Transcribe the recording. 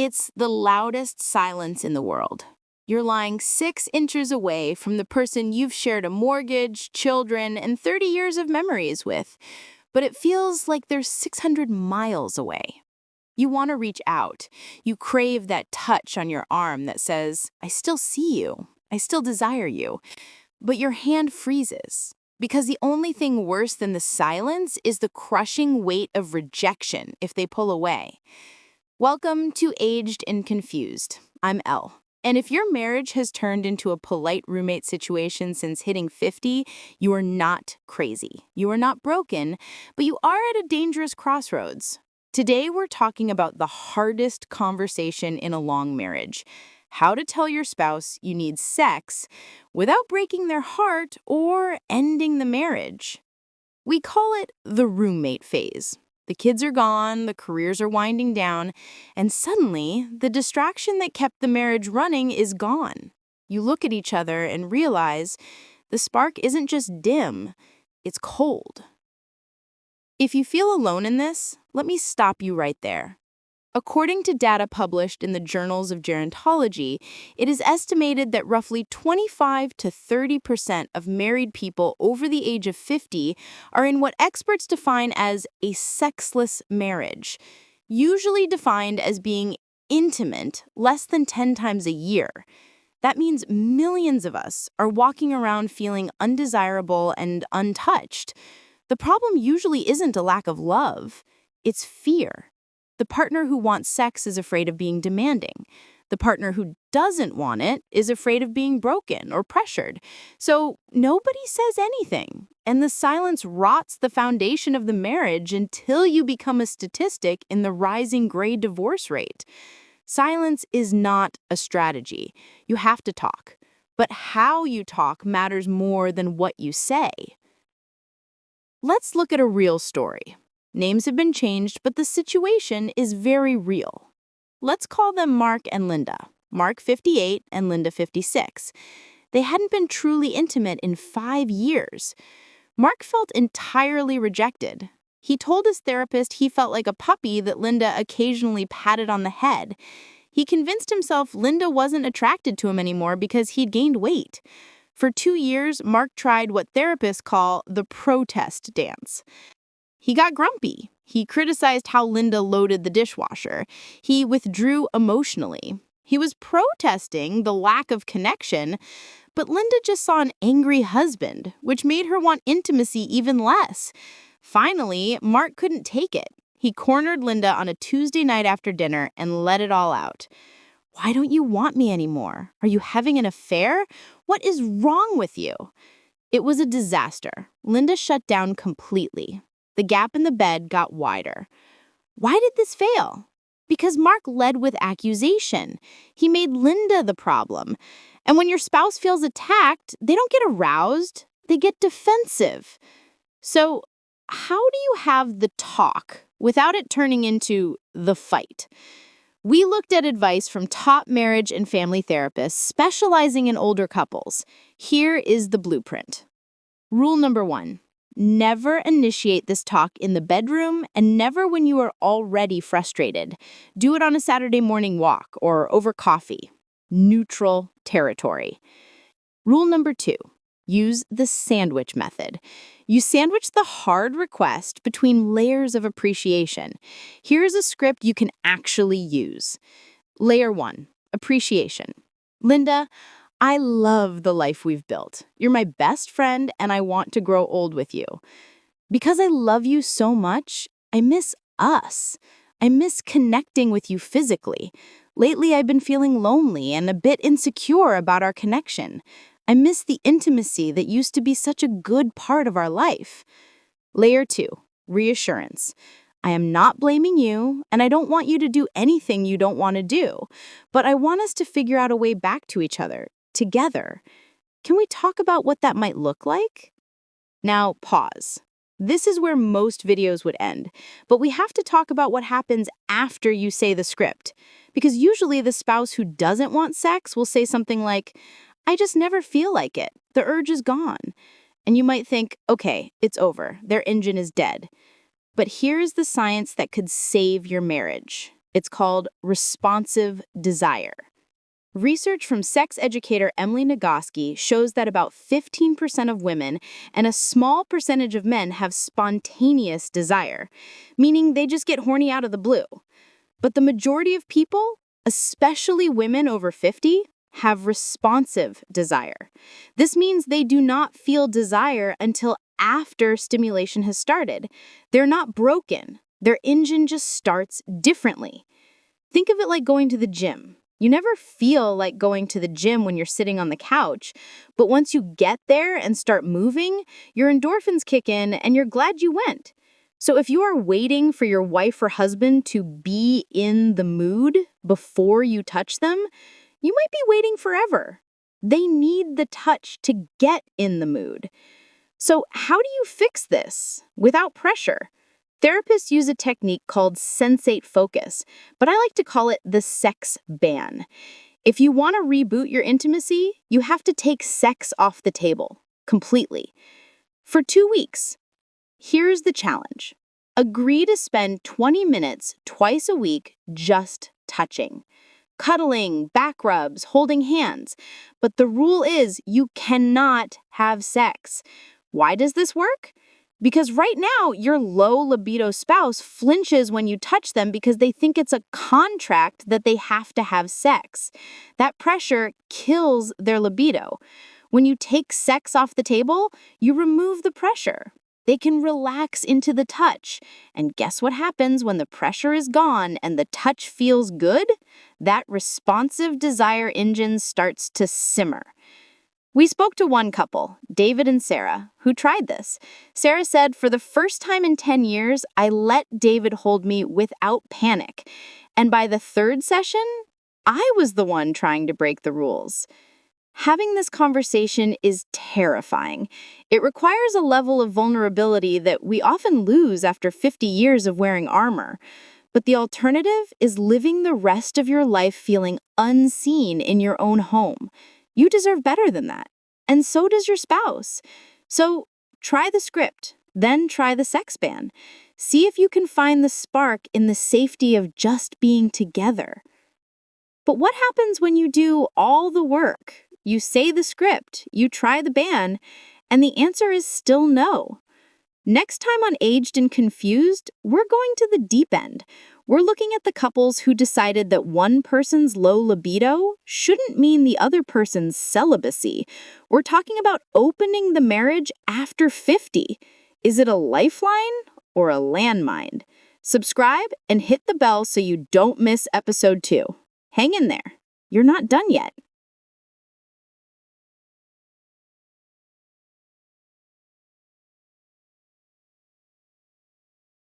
It's the loudest silence in the world. You're lying 6 inches away from the person you've shared a mortgage, children, and 30 years of memories with, but it feels like they're 600 miles away. You want to reach out. You crave that touch on your arm that says, I still see you. I still desire you. But your hand freezes. Because the only thing worse than the silence is the crushing weight of rejection if they pull away. Welcome to Aged and Confused. I'm Elle. And if your marriage has turned into a polite roommate situation since hitting 50, you are not crazy. You are not broken, but you are at a dangerous crossroads. Today, we're talking about the hardest conversation in a long marriage: how to tell your spouse you need sex without breaking their heart or ending the marriage. We call it the roommate phase. The kids are gone, the careers are winding down, and suddenly, the distraction that kept the marriage running is gone. You look at each other and realize the spark isn't just dim, it's cold. If you feel alone in this, let me stop you right there. According to data published in the Journals of Gerontology, it is estimated that roughly 25 to 30% of married people over the age of 50 are in what experts define as a sexless marriage, usually defined as being intimate less than 10 times a year. That means millions of us are walking around feeling undesirable and untouched. The problem usually isn't a lack of love, it's fear. The partner who wants sex is afraid of being demanding. The partner who doesn't want it is afraid of being broken or pressured. So nobody says anything, and the silence rots the foundation of the marriage until you become a statistic in the rising gray divorce rate. Silence is not a strategy. You have to talk. But how you talk matters more than what you say. Let's look at a real story. Names have been changed, but the situation is very real. Let's call them Mark and Linda. Mark 58 and Linda 56. They hadn't been truly intimate in 5 years. Mark felt entirely rejected. He told his therapist he felt like a puppy that Linda occasionally patted on the head. He convinced himself Linda wasn't attracted to him anymore because he'd gained weight. For 2 years, Mark tried what therapists call the protest dance. He got grumpy. He criticized how Linda loaded the dishwasher. He withdrew emotionally. He was protesting the lack of connection, but Linda just saw an angry husband, which made her want intimacy even less. Finally, Mark couldn't take it. He cornered Linda on a Tuesday night after dinner and let it all out. Why don't you want me anymore? Are you having an affair? What is wrong with you? It was a disaster. Linda shut down completely. The gap in the bed got wider. Why did this fail? Because Mark led with accusation. He made Linda the problem. And when your spouse feels attacked, they don't get aroused, they get defensive. So, how do you have the talk without it turning into the fight? We looked at advice from top marriage and family therapists specializing in older couples. Here is the blueprint. Rule number 1. Never initiate this talk in the bedroom and never when you are already frustrated. Do it on a Saturday morning walk or over coffee. Neutral territory. Rule number 2. Use the sandwich method. You sandwich the hard request between layers of appreciation. Here's a script you can actually use. Layer 1. Appreciation. Linda, I love the life we've built. You're my best friend, and I want to grow old with you. Because I love you so much, I miss us. I miss connecting with you physically. Lately, I've been feeling lonely and a bit insecure about our connection. I miss the intimacy that used to be such a good part of our life. Layer 2, reassurance. I am not blaming you, and I don't want you to do anything you don't want to do, but I want us to figure out a way back to each other. Together. Can we talk about what that might look like? Now, pause. This is where most videos would end, but we have to talk about what happens after you say the script, because usually the spouse who doesn't want sex will say something like, I just never feel like it. The urge is gone. And you might think, okay, it's over. Their engine is dead. But here's the science that could save your marriage. It's called responsive desire. Research from sex educator Emily Nagoski shows that about 15% of women and a small percentage of men have spontaneous desire, meaning they just get horny out of the blue. But the majority of people, especially women over 50, have responsive desire. This means they do not feel desire until after stimulation has started. They're not broken. Their engine just starts differently. Think of it like going to the gym. You never feel like going to the gym when you're sitting on the couch, but once you get there and start moving, your endorphins kick in and you're glad you went. So if you are waiting for your wife or husband to be in the mood before you touch them, you might be waiting forever. They need the touch to get in the mood. So how do you fix this without pressure? Therapists use a technique called sensate focus, but I like to call it the sex ban. If you want to reboot your intimacy, you have to take sex off the table completely. For 2 weeks. Here's the challenge. Agree to spend 20 minutes twice a week just touching. Cuddling, back rubs, holding hands. But the rule is you cannot have sex. Why does this work? Because right now, your low libido spouse flinches when you touch them because they think it's a contract that they have to have sex. That pressure kills their libido. When you take sex off the table, you remove the pressure. They can relax into the touch. And guess what happens when the pressure is gone and the touch feels good? That responsive desire engine starts to simmer. We spoke to one couple, David and Sarah, who tried this. Sarah said, "For the first time in 10 years, I let David hold me without panic. And by the third session, I was the one trying to break the rules." Having this conversation is terrifying. It requires a level of vulnerability that we often lose after 50 years of wearing armor. But the alternative is living the rest of your life feeling unseen in your own home. You deserve better than that. And so does your spouse. So try the script, then try the sex ban. See if you can find the spark in the safety of just being together. But what happens when you do all the work? You say the script, you try the ban, and the answer is still no. Next time on Aged and Confused, we're going to the deep end. We're looking at the couples who decided that one person's low libido shouldn't mean the other person's celibacy. We're talking about opening the marriage after 50. Is it a lifeline or a landmine? Subscribe and hit the bell so you don't miss episode 2. Hang in there. You're not done yet.